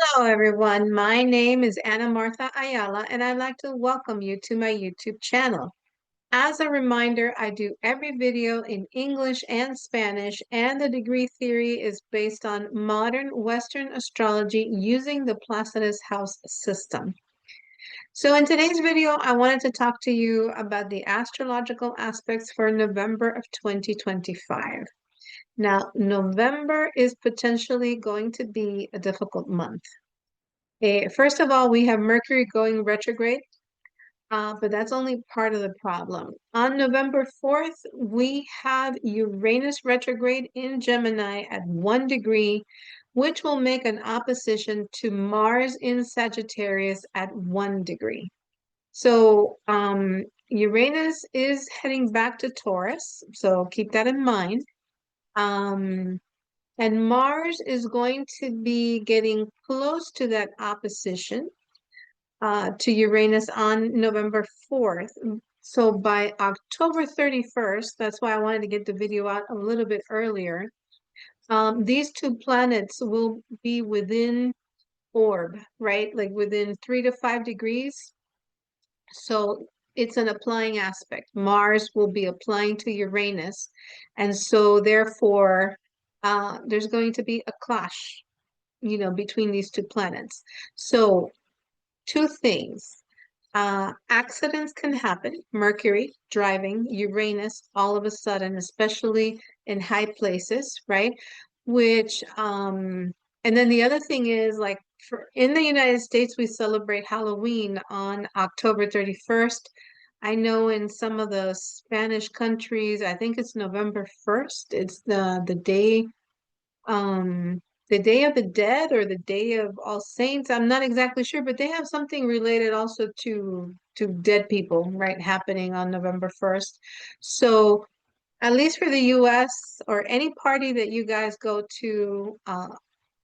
Hello, everyone. My name is Ana Martha Ayala, and I'd like to welcome you to my YouTube channel. As a reminder, I do every video in English and Spanish, and the degree theory is based on modern Western astrology using the Placidus house system. So in today's video, I wanted to talk to you about the astrological aspects for November of 2025. Now, November is potentially going to be a difficult month. First of all, we have Mercury going retrograde, but that's only part of the problem. On November 4th, we have Uranus retrograde in Gemini at 1 degree, which will make an opposition to Mars in Sagittarius at 1 degree. So Uranus is heading back to Taurus, so keep that in mind. Um, and Mars is going to be getting close to that opposition to Uranus on November 4th. So by October 31st, that's why I wanted to get the video out a little bit earlier. These two planets will be within orb, right? Like within 3 to 5 degrees. So it's an applying aspect. Mars will be applying to Uranus. And so therefore, there's going to be a clash, between these two planets. So two things. Accidents can happen. Mercury driving, Uranus all of a sudden, especially in high places, right? Which, and then the other thing is like in the United States, we celebrate Halloween on October 31st. I know in some of the Spanish countries, I think it's November 1st. It's um the Day of the Dead or the Day of All Saints. I'm not exactly sure, but they have something related also to dead people, right, happening on November 1st. So at least for the US or any party that you guys go to,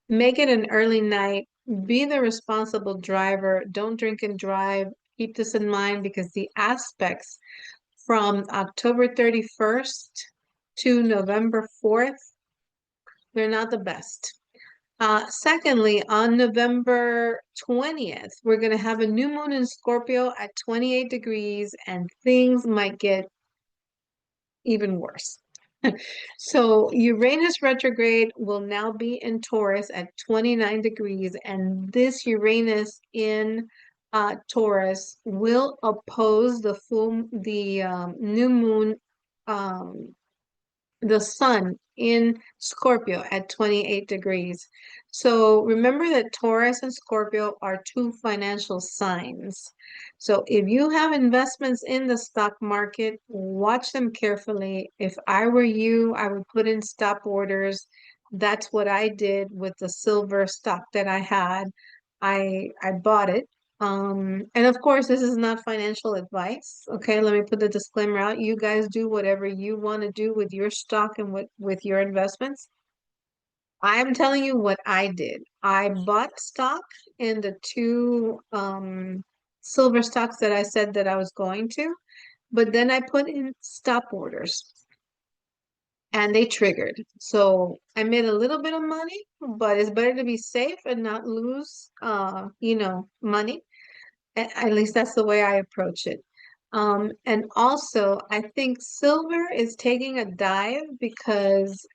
make it an early night, be the responsible driver, don't drink and drive. Keep this in mind because the aspects from October 31st to November 4th, they're not the best. Secondly, on November 20th, we're going to have a new moon in Scorpio at 28 degrees, and things might get even worse. So Uranus retrograde will now be in Taurus at 29 degrees, and this Uranus in Taurus will oppose the new moon, um, the sun in Scorpio at 28 degrees. So remember that Taurus and Scorpio are two financial signs. So if you have investments in the stock market, watch them carefully. If I were you, I would put in stop orders. That's what I did with the silver stock that I had. I bought it. And of course, this is not financial advice. Okay, let me put the disclaimer out. You guys do whatever you want to do with your stock and with your investments. I'm telling you what I did. I bought stock in the two silver stocks that I said that I was going to, but then I put in stop orders and they triggered. So I made a little bit of money, but it's better to be safe and not lose money. At least that's the way I approach it. And also, I think silver is taking a dive because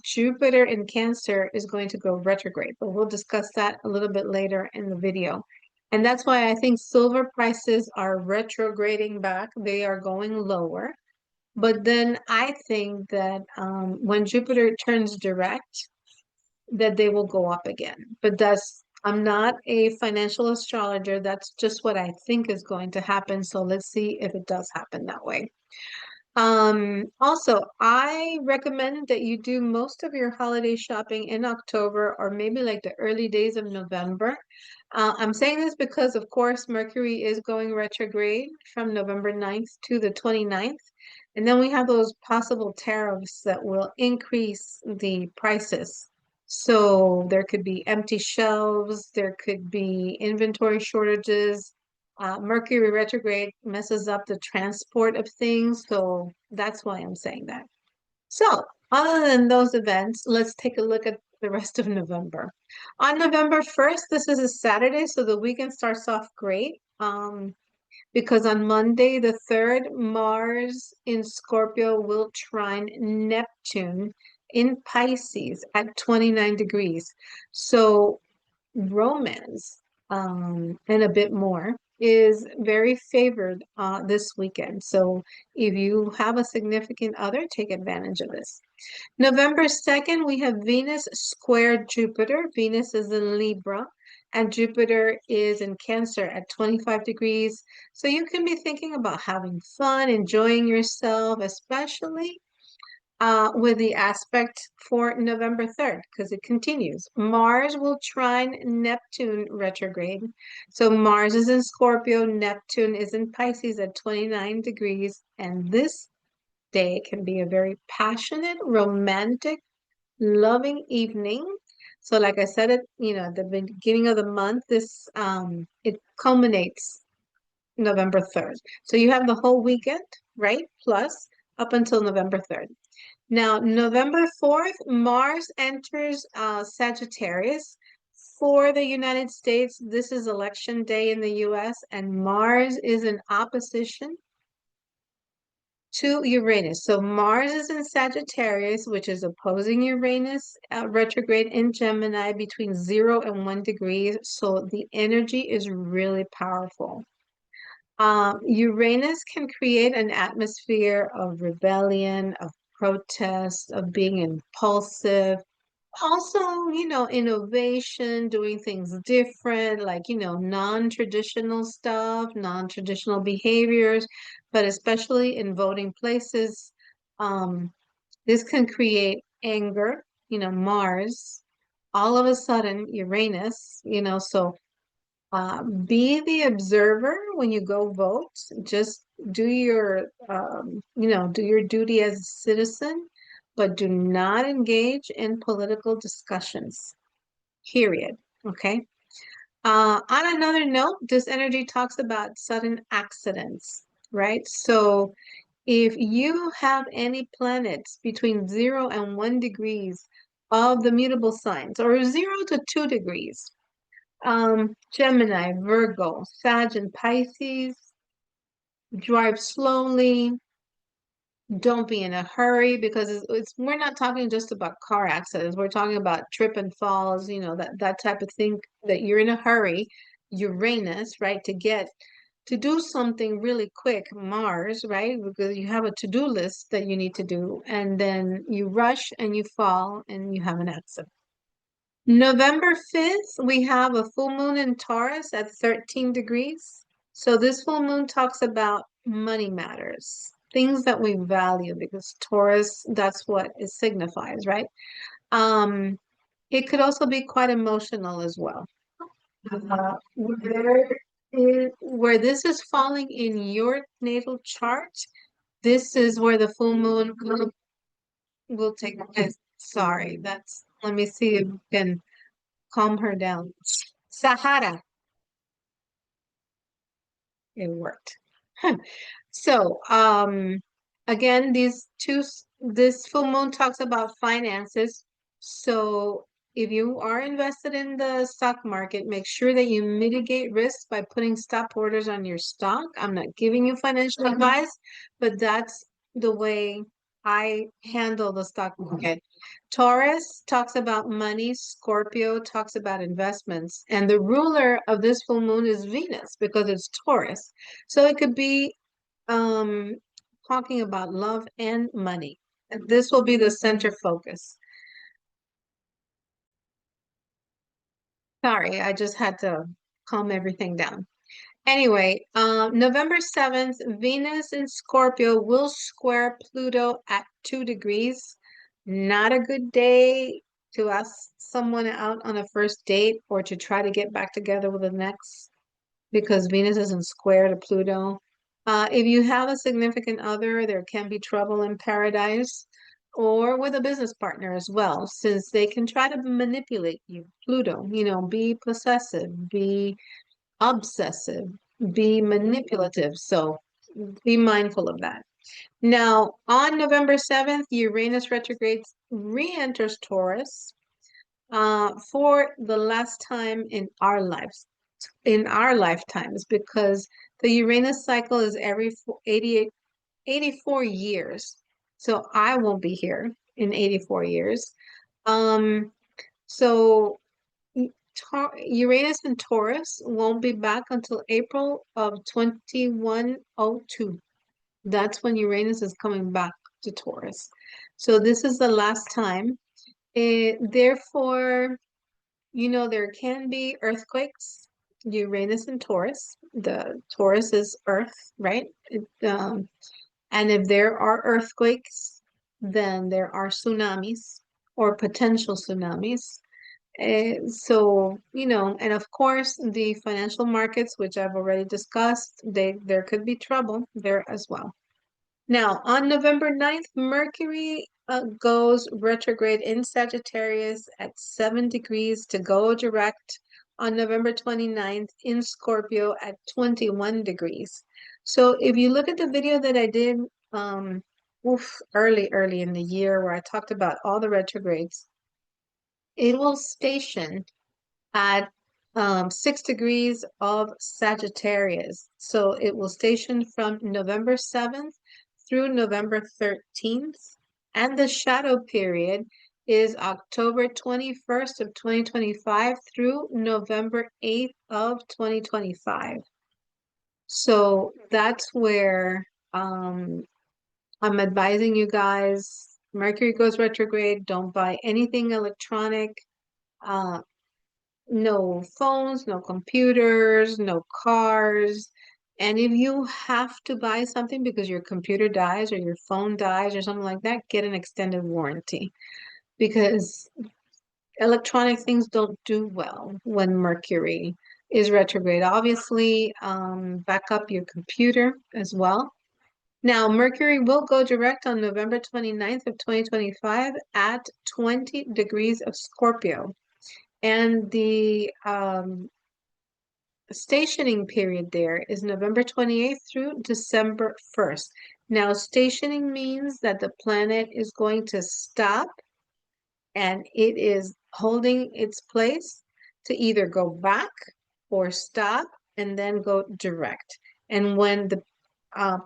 Jupiter in Cancer is going to go retrograde, but we'll discuss that a little bit later in the video. And that's why I think silver prices are retrograding back. They are going lower. But then I think that when Jupiter turns direct, that they will go up again. But I'm not a financial astrologer. That's just what I think is going to happen. So let's see if it does happen that way. Also, I recommend that you do most of your holiday shopping in October or maybe like the early days of November. I'm saying this because, of course, Mercury is going retrograde from November 9th to the 29th. And then we have those possible tariffs that will increase the prices. So there could be empty shelves, there could be inventory shortages. Mercury retrograde messes up the transport of things, so that's why I'm saying that. So, other than those events, let's take a look at the rest of November. On November 1st, this is a Saturday, so the weekend starts off great. Because on Monday, the 3rd, Mars in Scorpio will trine Neptune in Pisces at 29 degrees. So romance, and a bit more is very favored this weekend. So if you have a significant other, take advantage of this. November 2nd, we have Venus square Jupiter. Venus is in Libra and Jupiter is in Cancer at 25 degrees. So you can be thinking about having fun, enjoying yourself, especially with the aspect for November 3rd, because it continues. Mars will trine Neptune retrograde. So Mars is in Scorpio, Neptune is in Pisces at 29 degrees, and this day can be a very passionate, romantic, loving evening. So like I said, at the beginning of the month, this it culminates November 3rd. So you have the whole weekend, right? Plus up until November 3rd. Now, November 4th, Mars enters Sagittarius. For the United States, this is election day in the US, and Mars is in opposition to Uranus. So Mars is in Sagittarius, which is opposing Uranus retrograde in Gemini between 0 and 1 degrees. So the energy is really powerful. Uranus can create an atmosphere of rebellion, of protest, of being impulsive. Also, innovation, doing things different, like, non-traditional stuff, non-traditional behaviors, but especially in voting places, this can create anger, Mars, all of a sudden Uranus, so be the observer when you go vote. Just do your duty as a citizen, but do not engage in political discussions, period. Okay. On another note, this energy talks about sudden accidents, right? So if you have any planets between 0 and 1 degrees of the mutable signs, or 0 to 2 degrees, Gemini, Virgo, Sag, and Pisces, drive slowly. Don't be in a hurry, because we're not talking just about car accidents. We're talking about trip and falls, that type of thing, that you're in a hurry. Uranus, right, to do something really quick, Mars, right, because you have a to-do list that you need to do, and then you rush and you fall and you have an accident. November 5th, we have a full moon in Taurus at 13 degrees. So this full moon talks about money matters, things that we value, because Taurus, that's what it signifies, right? Um, it could also be quite emotional as well. Where this is falling in your natal chart, this is where the full moon will take place. Sorry, let me see if we can calm her down. Sahara, it worked. So, again, this full moon talks about finances. So, if you are invested in the stock market, make sure that you mitigate risk by putting stop orders on your stock. I'm not giving you financial advice, but that's the way I handle the stock market. Taurus talks about money, Scorpio talks about investments, and the ruler of this full moon is Venus because it's Taurus. So it could be um talking about love and money. And this will be the center focus. Sorry, I just had to calm everything down. Anyway, November 7th, Venus in Scorpio will square Pluto at 2 degrees. Not a good day to ask someone out on a first date or to try to get back together with an ex, because Venus is in square to Pluto. If you have a significant other, there can be trouble in paradise, or with a business partner as well, since they can try to manipulate you. Pluto, be possessive, be obsessive, be manipulative. So be mindful of that. Now, on November 7th, Uranus retrogrades re-enters Taurus. for the last time in our lifetimes, because the Uranus cycle is every 84 years. So I won't be here in 84 years. Um, so Uranus and Taurus won't be back until April of 2102. That's when Uranus is coming back to Taurus. So this is the last time. Therefore, there can be earthquakes, Uranus and Taurus. The Taurus is Earth, right? And if there are earthquakes, then there are tsunamis or potential tsunamis. And of course, the financial markets, which I've already discussed, there could be trouble there as well. Now, on November 9th, Mercury goes retrograde in Sagittarius at 7 degrees to go direct on November 29th in Scorpio at 21 degrees. So if you look at the video that I did early in the year where I talked about all the retrogrades, it will station at 6 degrees of Sagittarius. So it will station from November 7th through November 13th. And the shadow period is October 21st of 2025 through November 8th of 2025. So that's where I'm advising you guys, Mercury goes retrograde, don't buy anything electronic. Uh, no phones, no computers, no cars. And if you have to buy something because your computer dies or your phone dies or something like that, get an extended warranty because electronic things don't do well when Mercury is retrograde. Obviously, back up your computer as well. Now, Mercury will go direct on November 29th of 2025 at 20 degrees of Scorpio. And the stationing period there is November 28th through December 1st. Now, stationing means that the planet is going to stop and it is holding its place to either go back or stop and then go direct. And when the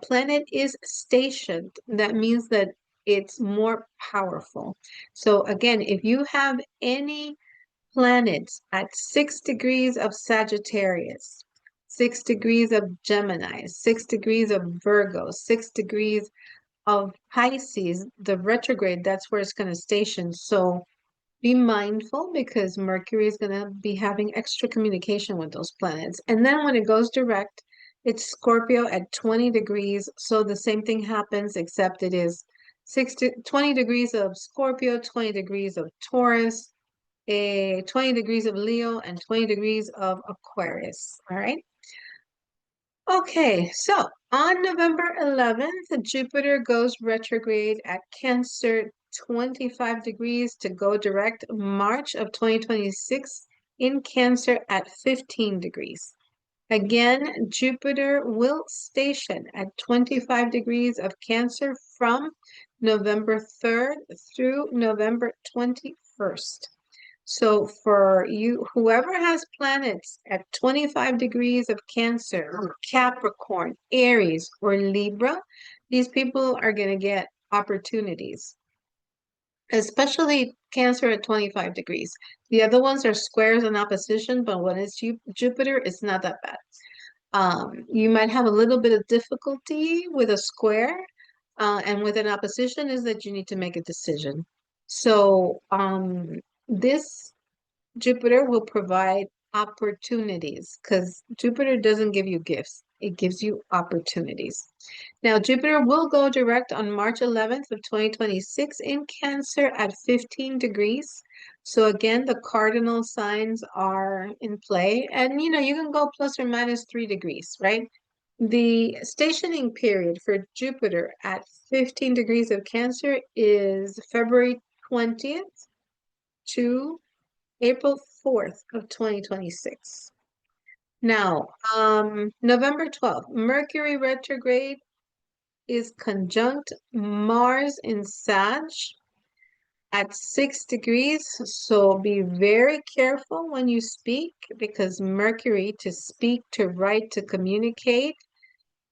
planet is stationed, that means that it's more powerful. So again, if you have any planets at 6 degrees of Sagittarius, 6 degrees of Gemini, 6 degrees of Virgo, 6 degrees of Pisces, the retrograde, that's where it's going to station. So be mindful because Mercury is going to be having extra communication with those planets. And then when it goes direct, it's Scorpio at 20 degrees. So the same thing happens, except it is 20 degrees of Scorpio, 20 degrees of Taurus, 20 degrees of Leo, and 20 degrees of Aquarius. All right. Okay, so on November 11th, Jupiter goes retrograde at Cancer, 25 degrees to go direct March of 2026 in Cancer at 15 degrees. Again, Jupiter will station at 25 degrees of Cancer from November 3rd through November 21st. So for you, whoever has planets at 25 degrees of Cancer, Capricorn, Aries, or Libra, these people are going to get opportunities, especially Cancer at 25 degrees. The other ones are squares and opposition, but when it's Jupiter, it's not that bad. You might have a little bit of difficulty with a square, and with an opposition is that you need to make a decision. So this Jupiter will provide opportunities because Jupiter doesn't give you gifts. It gives you opportunities. Now, Jupiter will go direct on March 11th of 2026 in Cancer at 15 degrees. So again, the cardinal signs are in play. And, you can go plus or minus 3 degrees, right? The stationing period for Jupiter at 15 degrees of Cancer is February 20th to April 4th of 2026. Now, November 12th, Mercury retrograde is conjunct Mars in Sag. at 6 degrees. So be very careful when you speak because Mercury, to speak, to write, to communicate,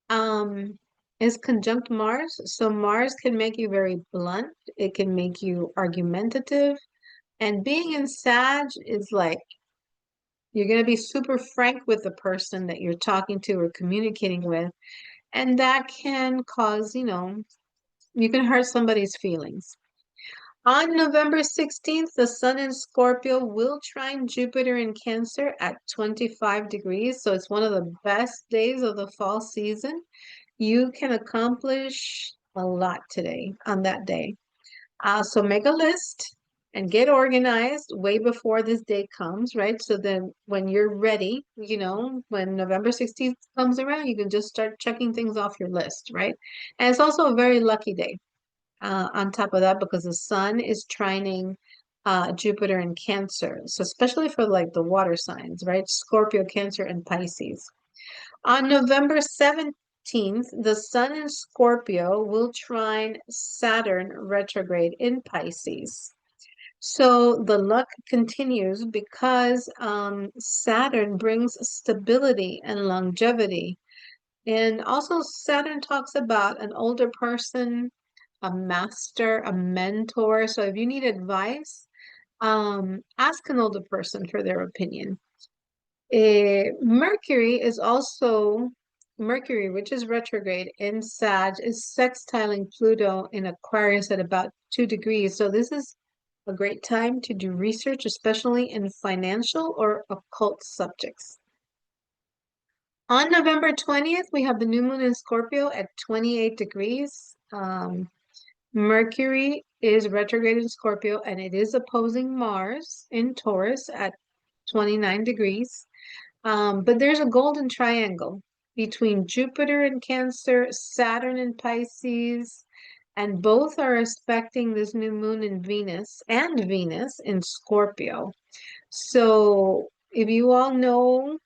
um, is conjunct Mars. So Mars can make you very blunt. It can make you argumentative. And being in Sag is like you're going to be super frank with the person that you're talking to or communicating with. And that can cause, you can hurt somebody's feelings. On November 16th, the Sun in Scorpio will trine Jupiter in Cancer at 25 degrees. So it's one of the best days of the fall season. You can accomplish a lot today on that day. So make a list and get organized way before this day comes, right? So then when you're ready, when November 16th comes around, you can just start checking things off your list, right? And it's also a very lucky day on top of that because the Sun is trining Jupiter in Cancer. So especially for like the water signs, right? Scorpio, Cancer, and Pisces. On November 17th, the Sun in Scorpio will trine Saturn retrograde in Pisces. So the luck continues because Saturn brings stability and longevity. And also, Saturn talks about an older person, a master, a mentor. So if you need advice, ask an older person for their opinion. Mercury is also Mercury, which is retrograde in Sag, is sextiling Pluto in Aquarius at about 2 degrees. So this is a great time to do research, especially in financial or occult subjects. On November 20th, we have the new moon in Scorpio at 28 degrees. Mercury is retrograde in Scorpio and it is opposing Mars in Taurus at 29 degrees. But there's a golden triangle between Jupiter in Cancer, Saturn in Pisces, and both are aspecting this new moon in Venus and Venus in Scorpio. So if you all know,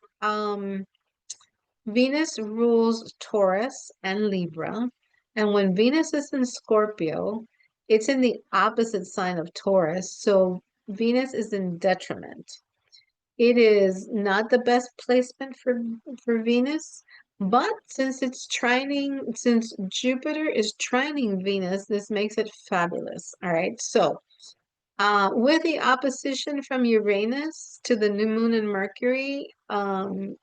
Venus rules Taurus and Libra. And when Venus is in Scorpio, it's in the opposite sign of Taurus. So Venus is in detriment. It is not the best placement for Venus, but since Jupiter is trining Venus, this makes it fabulous. All right. So with the opposition from Uranus to the new moon and Mercury,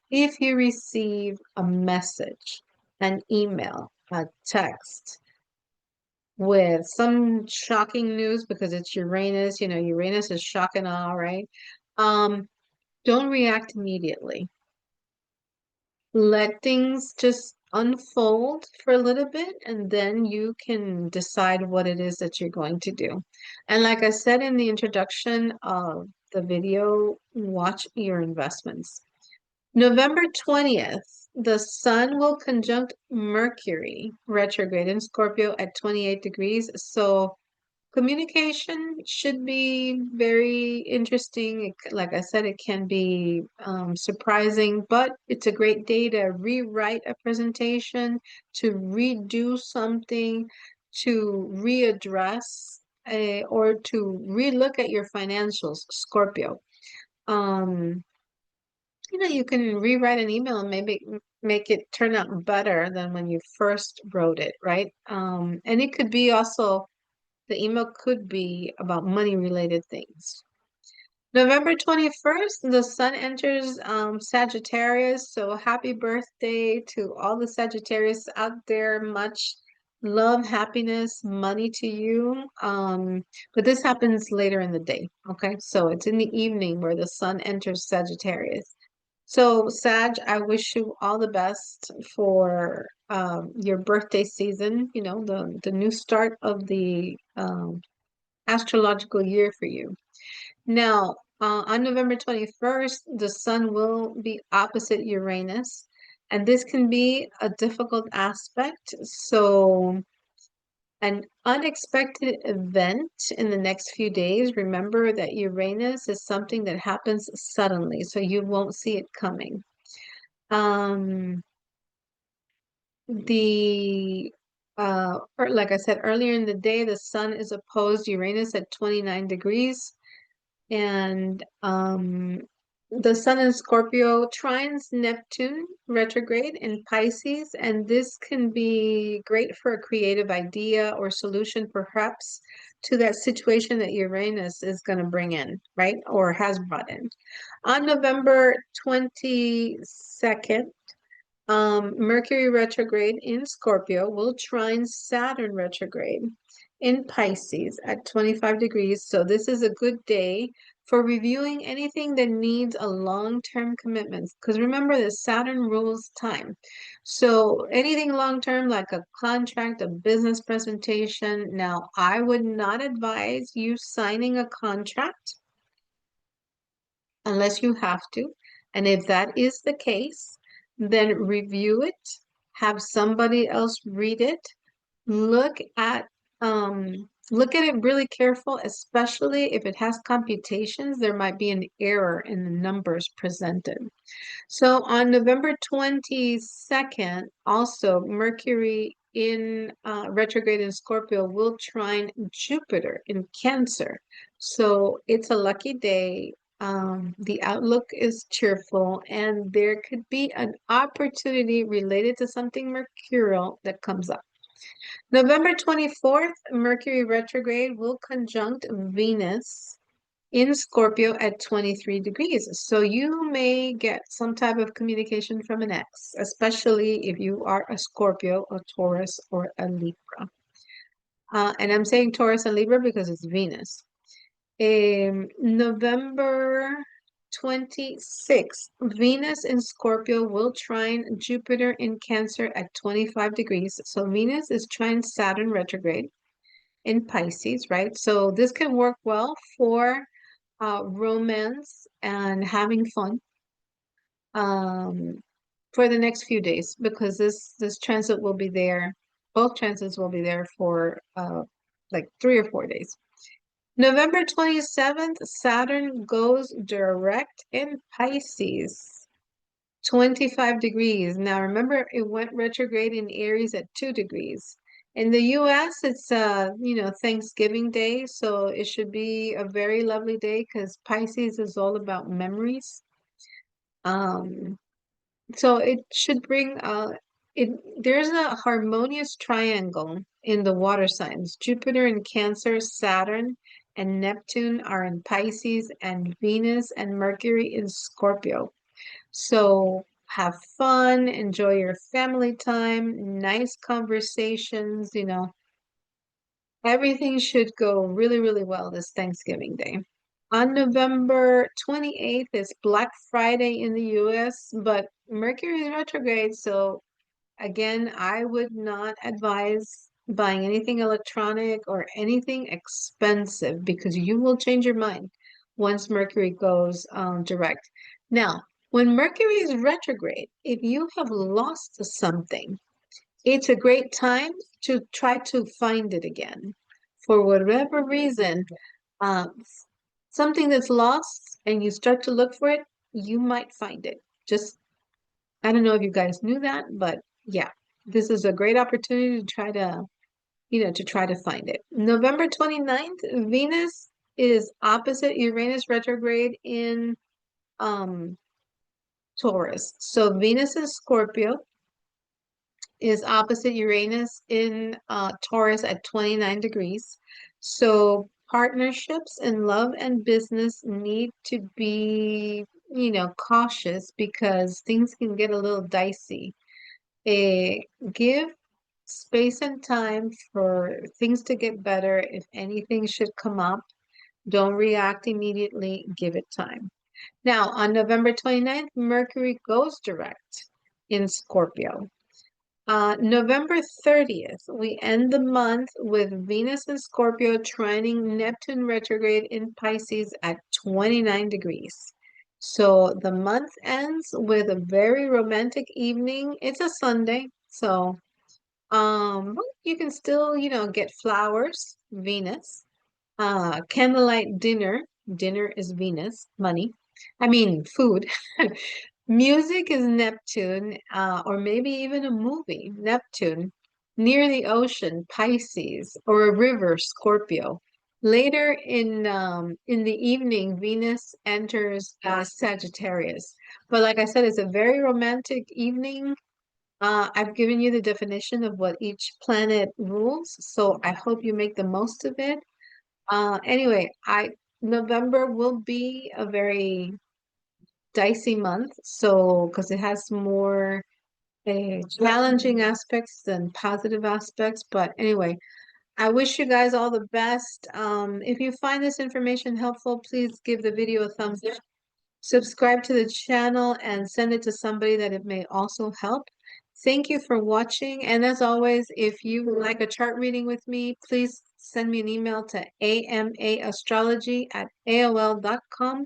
if you receive a message, an email, a text with some shocking news because it's Uranus, Uranus is shock and awe, right? Don't react immediately. Let things just unfold for a little bit, and then you can decide what it is that you're going to do. And like I said in the introduction of the video, watch your investments. November 20th, the Sun will conjunct Mercury retrograde in Scorpio at 28 degrees. So communication should be very interesting. Like I said, it can be surprising, but it's a great day to rewrite a presentation, to redo something, to readdress, or to relook at your financials, Scorpio. Um, you can rewrite an email and maybe make it turn out better than when you first wrote it, right? And it could be also the email could be about money related things. November 21st, the Sun enters Sagittarius. So happy birthday to all the Sagittarius out there. Much love, happiness, money to you. But this happens later in the day. Okay. So it's in the evening where the Sun enters Sagittarius. So Sag, I wish you all the best for your birthday season, the new start of the astrological year for you. Now, on November 21st, the Sun will be opposite Uranus, and this can be a difficult aspect. So, an unexpected event in the next few days. Remember that Uranus is something that happens suddenly, so you won't see it coming. Um, the or like I said earlier in the day, the sun is opposed Uranus at 29 degrees. And the sun in Scorpio trines Neptune retrograde in Pisces, and this can be great for a creative idea or solution, perhaps, to that situation that Uranus is going to bring in, right? Or has brought in. On November 22nd, Mercury retrograde in Scorpio will trine Saturn retrograde in Pisces at 25 degrees. So this is a good day for reviewing anything that needs a long-term commitment. Because remember that Saturn rules time. So anything long-term like a contract, a business presentation. Now, I would not advise you signing a contract unless you have to. And if that is the case, then review it, have somebody else read it, look at look at it really careful, especially if it has computations, there might be an error in the numbers presented. So on November 22nd, also Mercury in retrograde in Scorpio will trine Jupiter in Cancer. So it's a lucky day. The outlook is cheerful, and there could be an opportunity related to something mercurial that comes up. November 24th, Mercury retrograde will conjunct Venus in Scorpio at 23 degrees. So you may get some type of communication from an ex, especially if you are a Scorpio, a Taurus, or a Libra. And I'm saying Taurus and Libra because it's Venus. November 26th, Venus in Scorpio will trine Jupiter in Cancer at 25 degrees. So Venus is trine Saturn retrograde in Pisces, right? So this can work well for romance and having fun um, for the next few days because this transit will be there. Both transits will be there for like 3 or 4 days. November 27th, Saturn goes direct in Pisces, 25 degrees. Now remember, it went retrograde in Aries at 2 degrees. In the US, it's Thanksgiving Day, so it should be a very lovely day because Pisces is all about memories. Um, so it should bring it there's a harmonious triangle in the water signs. Jupiter in Cancer, Saturn and Neptune are in Pisces, and Venus and Mercury in Scorpio. So have fun, enjoy your family time, nice conversations, everything should go really, really well this Thanksgiving Day. On November 28th is Black Friday in the US, but Mercury is retrograde, so again, I would not advise buying anything electronic or anything expensive because you will change your mind once Mercury goes direct. Now, when Mercury is retrograde, if you have lost something, it's a great time to try to find it again. For whatever reason, um, something that's lost and you start to look for it, you might find it. Just, I don't know if you guys knew that, but yeah, this is a great opportunity to try to find it. November 29th, Venus is opposite Uranus retrograde in um Taurus. So Venus in Scorpio is opposite Uranus in Taurus at 29 degrees. So partnerships in love and business need to be, cautious because things can get a little dicey. Give space and time for things to get better. If anything should come up, don't react immediately, give it time. Now, on November 29th, Mercury goes direct in Scorpio. November 30th, we end the month with Venus in Scorpio trining Neptune retrograde in Pisces at 29 degrees. So the month ends with a very romantic evening. It's a Sunday, so but you can still, get flowers, Venus, candlelight dinner. Dinner is Venus, money. I mean, food. Music is Neptune, or maybe even a movie, Neptune. near the ocean, Pisces, or a river, Scorpio. Later in the evening, Venus enters Sagittarius. But like I said, it's a very romantic evening. I've given you the definition of what each planet rules, so I hope you make the most of it. Anyway, I November will be a very dicey month, so because it has more challenging aspects than positive aspects. But anyway, I wish you guys all the best. If you find this information helpful, please give the video a thumbs up. Subscribe to the channel and send it to somebody that it may also help. Thank you for watching. And as always, if you would like a chart reading with me, please send me an email to amaastrology@aol.com.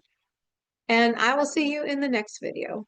And I will see you in the next video.